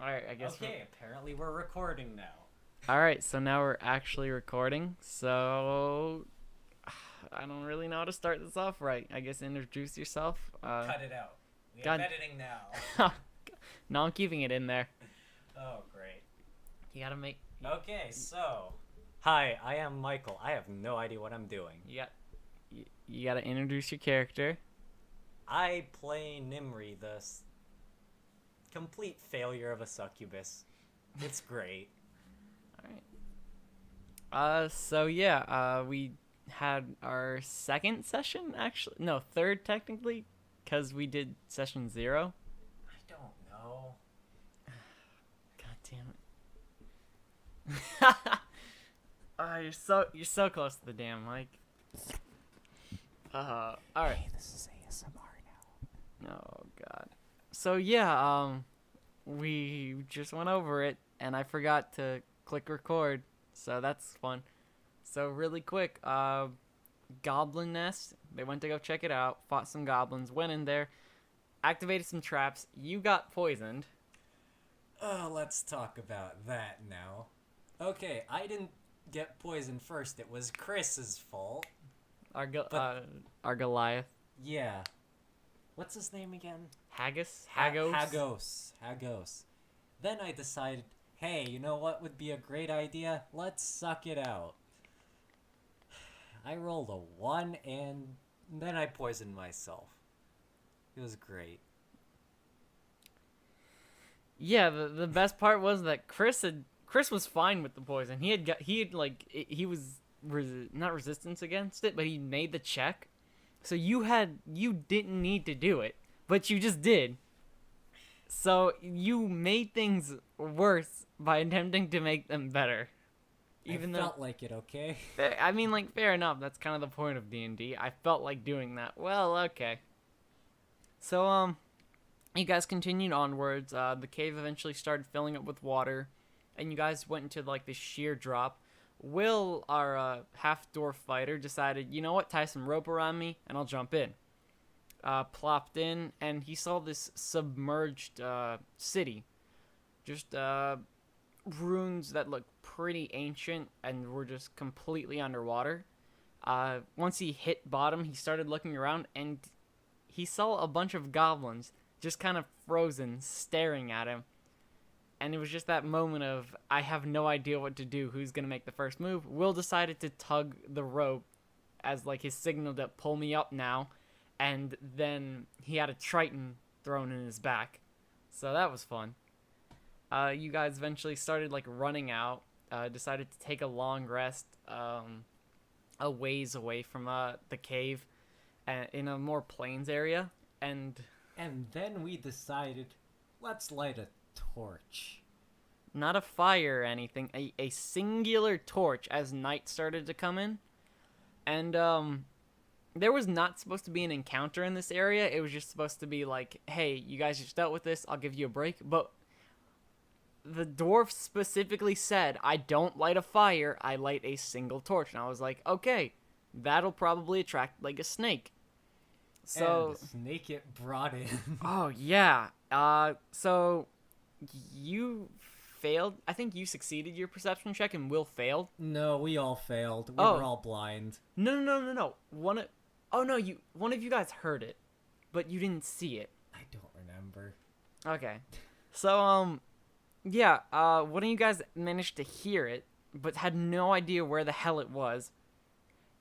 Alright, I guess Okay, apparently we're recording now. Alright, so now we're actually recording. So I don't really know how to start this off right. I guess introduce yourself. Cut it out. We God. have editing now. No, I'm keeping it in there. Oh, great. You gotta make. Okay, so. Hi, I am Michael. I have no idea what I'm doing. You gotta introduce your character. I play Nimri, the complete failure of a succubus. It's great. Alright. We had our second session, actually. No, third, technically, because we did session 0. I don't know. God damn it. You're so close to the damn mic. Alright. Hey, this is ASMR now. Oh god. So we just went over it and I forgot to click record. So that's fun. So really quick, Goblin Nest, they went to go check it out, fought some goblins, went in there, activated some traps. You got poisoned. Oh, let's talk about that now. Okay, I didn't get poisoned first. It was Chris's fault. Our Goliath. Yeah. What's his name again? Haggis? Haggos. Then I decided, hey, you know what would be a great idea? Let's suck it out. I rolled a 1 and then I poisoned myself. It was great. Yeah, the best part was that Chris was fine with the poison. He was not resistance against it, but he made the check. So you didn't need to do it, but you just did. So you made things worse by attempting to make them better. Even felt like it, okay? I mean, like, fair enough. That's kind of the point of D&D. I felt like doing that. Well, okay. So, you guys continued onwards. The cave eventually started filling up with water, and you guys went into, like, this sheer drop. Will, our half-dwarf fighter, decided, you know what, tie some rope around me, and I'll jump in. Plopped in, and he saw this submerged city. Just ruins that look pretty ancient and were just completely underwater. Once he hit bottom, he started looking around, and he saw a bunch of goblins just kind of frozen, staring at him. And it was just that moment of, I have no idea what to do. Who's going to make the first move? Will decided to tug the rope as like his signal to pull me up now. And then he had a Triton thrown in his back. So that was fun. You guys eventually started like running out. Decided to take a long rest a ways away from the cave in a more plains area. And then we decided, let's light a torch. Not a fire or anything, a singular torch as night started to come in. And there was not supposed to be an encounter in this area. It was just supposed to be like, hey, you guys just dealt with this, I'll give you a break. But the dwarf specifically said, I don't light a fire, I light a single torch. And I was like, okay, that'll probably attract like a snake. So and the snake it brought in. Oh yeah. So you failed. I think you succeeded your perception check and Will failed. No, we all failed. We were all blind. No. One of you guys heard it, but you didn't see it. I don't remember. Okay. So one of you guys managed to hear it, but had no idea where the hell it was.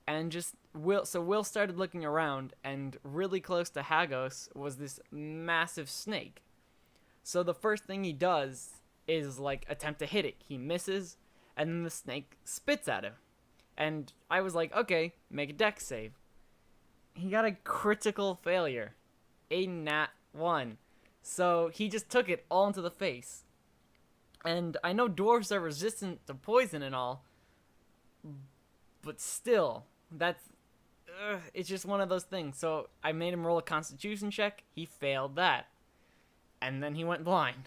And Will started looking around, and really close to Haggos was this massive snake. So the first thing he does is like attempt to hit it. He misses, and then the snake spits at him. And I was like, okay, make a dex save. He got a critical failure. A nat 1. So he just took it all into the face. And I know dwarves are resistant to poison and all, but still, it's just one of those things. So I made him roll a constitution check. He failed that. And then he went blind.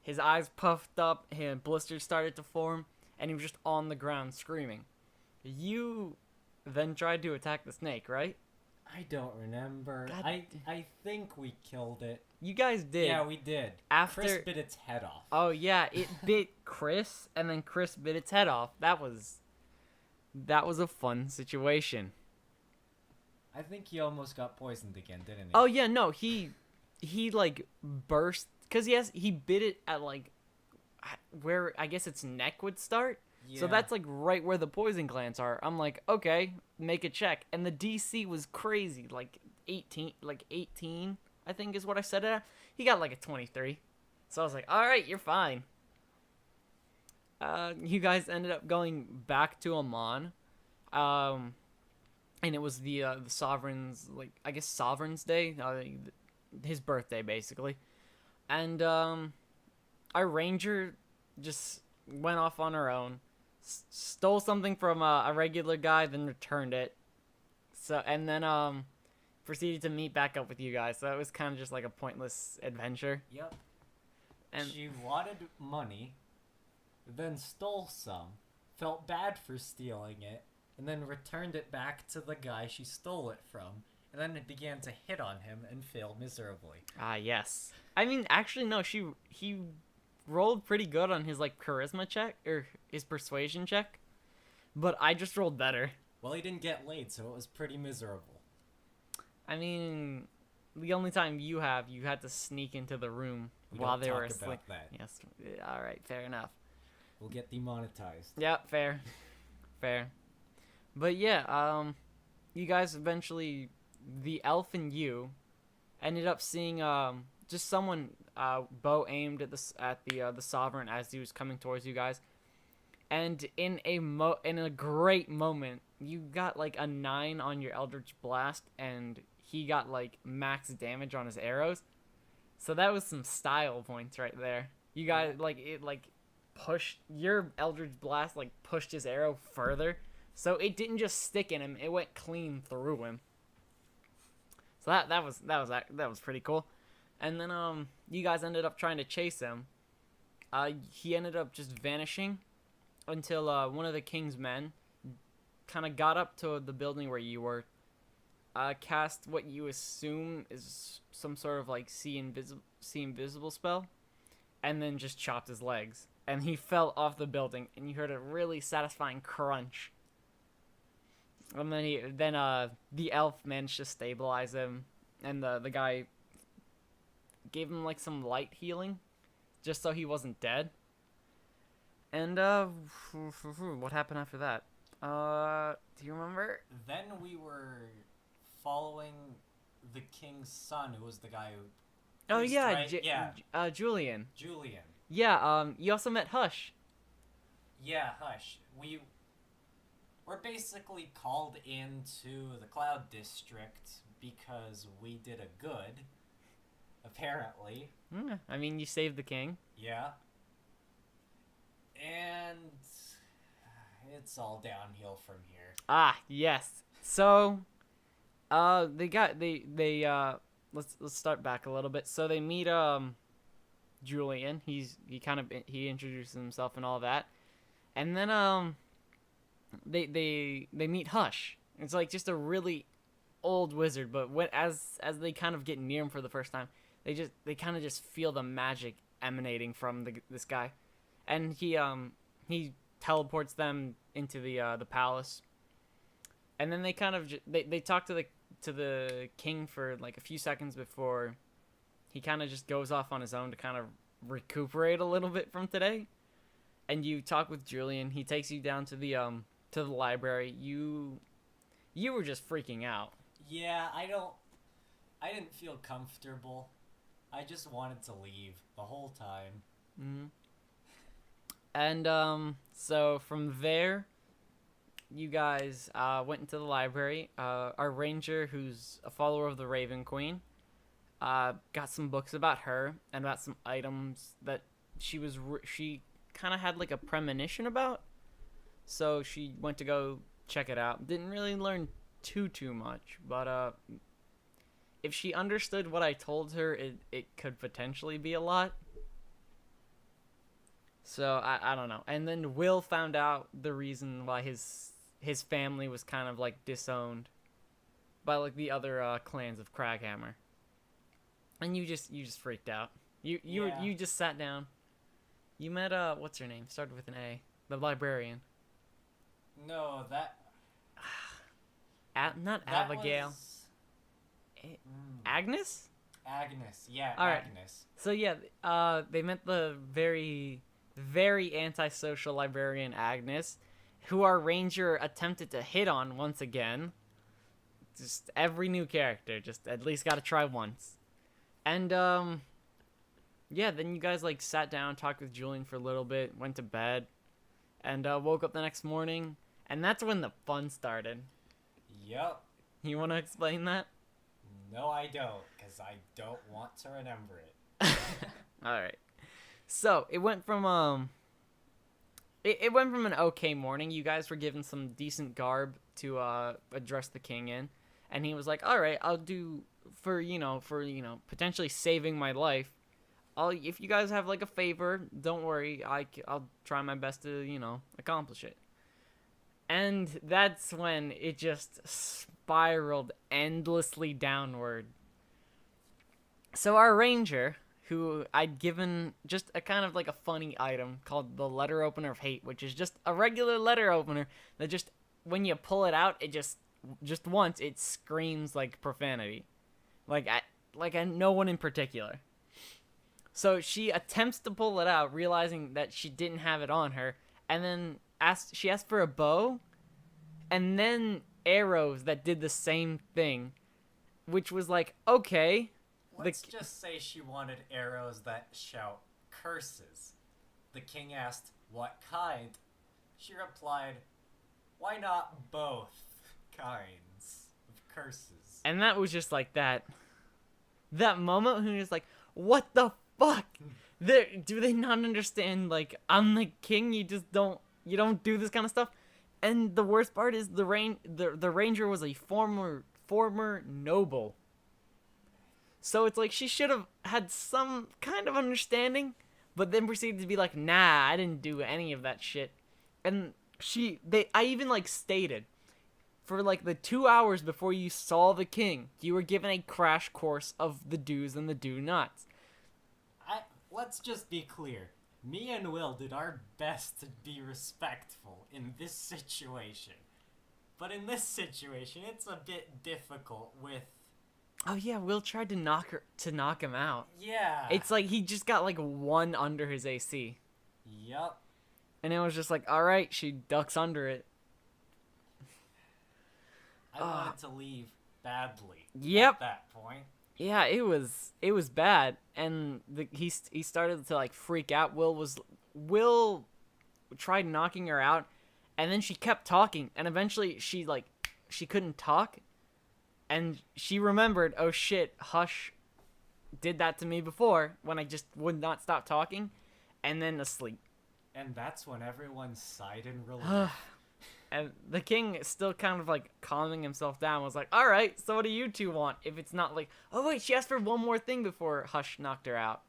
His eyes puffed up, his blisters started to form, and he was just on the ground screaming. You then tried to attack the snake, right? I don't remember. I think we killed it. You guys did. Yeah, we did. After- Chris bit its head off. Oh yeah, it bit Chris, and then Chris bit its head off. That was a fun situation. I think he almost got poisoned again, didn't he? Oh yeah, no, he like burst because he bit it at like where I guess its neck would start. So Yeah. that's like right where the poison glands are. I'm like, okay, make a check, and the DC was crazy, like 18, I think is what I said it at. He got like a 23, so I was like, all right, you're fine. You guys ended up going back to Amman, and it was the sovereign's, like, I guess Sovereign's Day, his birthday basically, and our ranger just went off on her own, stole something from a regular guy, then returned it, so and then proceeded to meet back up with you guys. So it was kind of just like a pointless adventure. Yep. And She wanted money, then stole some, felt bad for stealing it, and then returned it back to the guy she stole it from, and then it began to hit on him and failed miserably. yes. I mean, actually, no, he rolled pretty good on his like charisma check or his persuasion check, but I just rolled better. Well, he didn't get laid, so it was pretty miserable. I mean, the only time you had to sneak into the room We while don't they were talk asleep. about that. Yes. All right. Fair enough. We'll get demonetized. Yeah. Fair. Fair. But yeah. You guys eventually, the elf and you, ended up seeing just someone bow aimed at the sovereign as he was coming towards you guys, and in a great moment, you got like a 9 on your Eldritch Blast, and he got like max damage on his arrows. So that was some style points right there. You guys pushed your Eldritch Blast, like pushed his arrow further, so it didn't just stick in him; it went clean through him. So that was pretty cool. And then you guys ended up trying to chase him. He ended up just vanishing until one of the king's men kind of got up to the building where you were, cast what you assume is some sort of like see invisible spell, and then just chopped his legs, and he fell off the building, and you heard a really satisfying crunch. And then the elf managed to stabilize him, and the guy gave him like some light healing, just so he wasn't dead. And what happened after that? Do you remember? Then we were following the king's son, who was the guy who... Oh priest, yeah, right? Julian. Julian. Yeah, you also met Hush. Yeah, Hush. We're basically called into the Cloud District because we did a good, apparently. I mean, you saved the king. Yeah. And it's all downhill from here. Ah, yes. So, let's start back a little bit. So they meet Julian. He introduces himself and all that, and then they meet Hush. It's like just a really old wizard, but as they kind of get near him for the first time, they kind of just feel the magic emanating from this guy, and he teleports them into the palace, and then they kind of they talk to the king for like a few seconds before he kind of just goes off on his own to kind of recuperate a little bit from today. And you talk with Julian. He takes you down to the library. You were just freaking out. Yeah, I didn't feel comfortable. I just wanted to leave the whole time. Mm-hmm. And so from there, you guys went into the library. Our ranger, who's a follower of the Raven Queen, got some books about her and about some items that she kind of had like a premonition about. So she went to go check it out. Didn't really learn too much, but if she understood what I told her, it could potentially be a lot. So I don't know. And then Will found out the reason why his family was kind of like disowned by like the other clans of Craghammer. And you just freaked out. You just sat down. You met what's her name? Started with an A. The librarian. No, that Not that Abigail. was Agnes? Agnes. Yeah, All right. Agnes. So yeah, they met the very, very antisocial librarian Agnes, who our ranger attempted to hit on once again. Just every new character, just at least got to try once. And yeah, then you guys like sat down, talked with Julian for a little bit, went to bed, and woke up the next morning, and that's when the fun started. Yup. You want to explain that? No, I don't, because I don't want to remember it. All right. So it went from it went from an okay morning. You guys were given some decent garb to address the king in, and he was like, "All right, I'll do for potentially saving my life. If you guys have like a favor, don't worry. I'll try my best to accomplish it." And that's when it just spiraled endlessly downward. So our ranger, who I'd given just a kind of like a funny item called the letter opener of hate, which is just a regular letter opener that just, when you pull it out, it just once, it screams like profanity. Like no one in particular. So she attempts to pull it out, realizing that she didn't have it on her, and then she asked for a bow, and then arrows that did the same thing, which was like, okay. Let's just say she wanted arrows that shout curses. The king asked, "What kind?" She replied, "Why not both kinds of curses?" And that was just like that moment when he was like, what the fuck? Do they not understand, like, I'm the king, you don't do this kind of stuff? And the worst part is the ranger was a former noble. So it's like she should have had some kind of understanding, but then proceeded to be like, nah, I didn't do any of that shit. And I even like stated, for like the 2 hours before you saw the king, you were given a crash course of the do's and the do nots. Let's just be clear. Me and Will did our best to be respectful in this situation. But in this situation, it's a bit difficult with... Oh yeah, Will tried to knock him out. Yeah. It's like he just got like one under his AC. Yup. And it was just like, all right, she ducks under it. I wanted to leave badly. Yep. At that point. Yeah, it was bad, and he started to like freak out. Will tried knocking her out, and then she kept talking, and eventually she couldn't talk, and she remembered, oh shit, Hush did that to me before when I just would not stop talking, and then asleep. And that's when everyone sighed in relief. And the king, still kind of like calming himself down, was like, all right, so what do you two want? If it's not like, oh wait, she asked for one more thing before Hush knocked her out,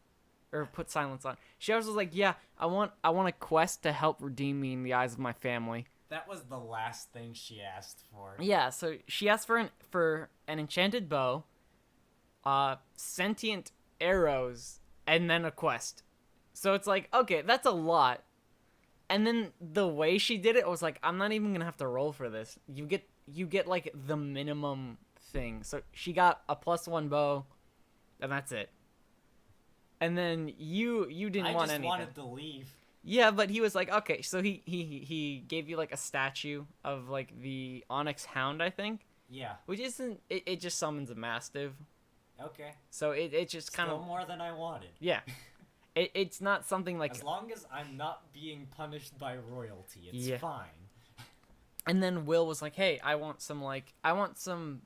or put silence on. She also was like, yeah, I want a quest to help redeem me in the eyes of my family. That was the last thing she asked for. Yeah, so she asked for an enchanted bow, sentient arrows, and then a quest. So it's like, okay, that's a lot. And then the way she did it, I was like, I'm not even gonna have to roll for this. You get like the minimum thing. So she got a +1 bow, and that's it. And then you didn't want anything. I just wanted to leave. Yeah, but he was like, okay, so he gave you like a statue of like the Onyx Hound, I think. Yeah. Which isn't, it just summons a Mastiff. Okay. So it just kind of more than I wanted. Yeah. It's not something like... As long as I'm not being punished by royalty, it's fine. And then Will was like, hey, I want some...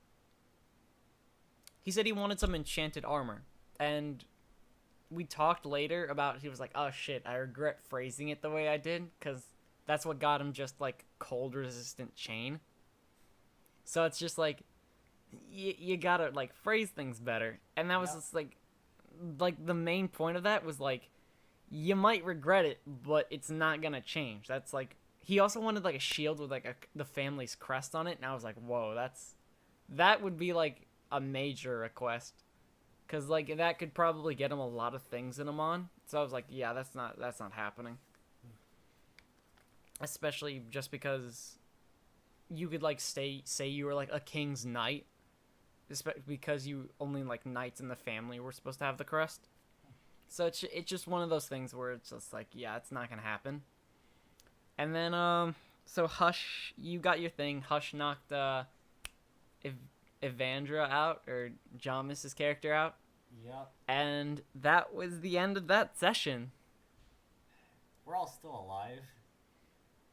He said he wanted some enchanted armor. And we talked later about... He was like, oh shit, I regret phrasing it the way I did, because that's what got him just like cold-resistant chain. So it's just like... You gotta like phrase things better. And that was just like the main point of that was like, you might regret it, but it's not gonna change. That's like, he also wanted like a shield with like the family's crest on it, and I was like, whoa, that would be like a major request. Cause like that could probably get him a lot of things in him on. So I was like, yeah, that's not happening. Especially just because you could like say you were like a king's knight, because you only like knights in the family were supposed to have the crest. So it's just one of those things where it's just like, yeah, it's not gonna happen. And then so Hush, you got your thing. Hush knocked Evandra out, or Jamis' character out. Yep. And that was the end of that session. We're all still alive.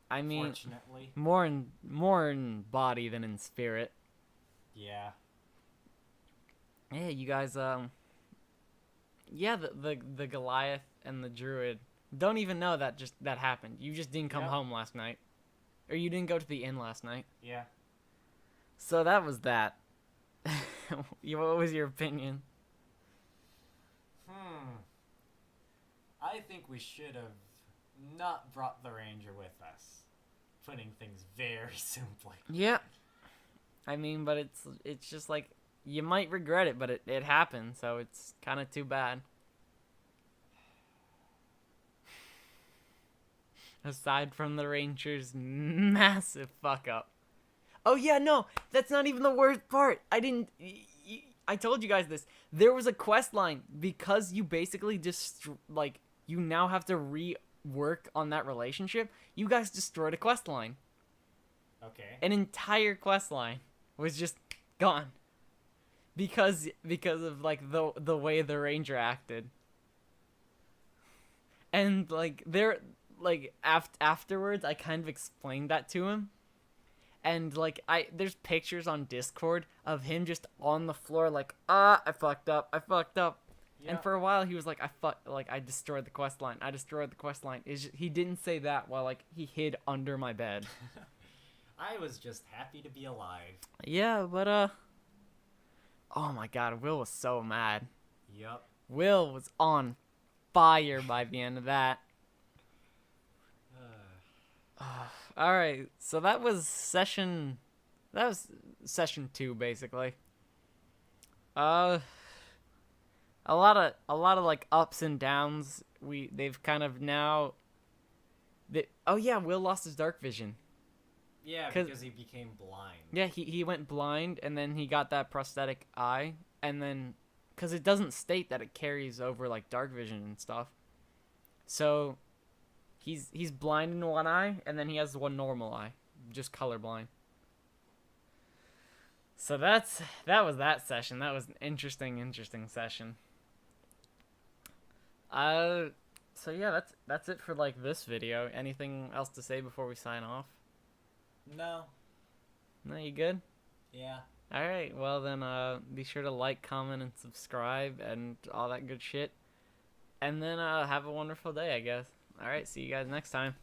I mean, fortunately. more in body than in spirit. Yeah. Yeah, you guys, yeah, the Goliath and the Druid don't even know that that happened. You just didn't come home last night. Or you didn't go to the inn last night. Yeah. So that was that. What was your opinion? I think we should have not brought the ranger with us. Putting things very simply. Yeah. I mean, but it's just like, you might regret it, but it happened, so it's kind of too bad. Aside from the ranger's massive fuck up. Oh yeah, no, that's not even the worst part. I told you guys this. There was a quest line, because you basically just like, you now have to rework on that relationship. You guys destroyed a quest line. Okay. An entire quest line was just gone. Because of like the way the ranger acted. And like afterwards I kind of explained that to him. And like there's pictures on Discord of him just on the floor like, I fucked up. Yeah. And for a while he was like, I destroyed the quest line. He didn't say that while like he hid under my bed. I was just happy to be alive. Yeah, but oh my god, Will was so mad. Yup. Will was on fire by the end of that. Alright, so that was session 2 basically. A lot of like ups and downs. They've kind of now oh yeah, Will lost his dark vision. Yeah, because he became blind. Yeah, he went blind, and then he got that prosthetic eye, and then because it doesn't state that it carries over like dark vision and stuff. So he's blind in one eye, and then he has one normal eye, just colorblind. So that was that session. That was an interesting session. So yeah, that's it for like this video. Anything else to say before we sign off? No. No, you good? Yeah. Alright, well then be sure to like, comment, and subscribe, and all that good shit. And then have a wonderful day, I guess. Alright, see you guys next time.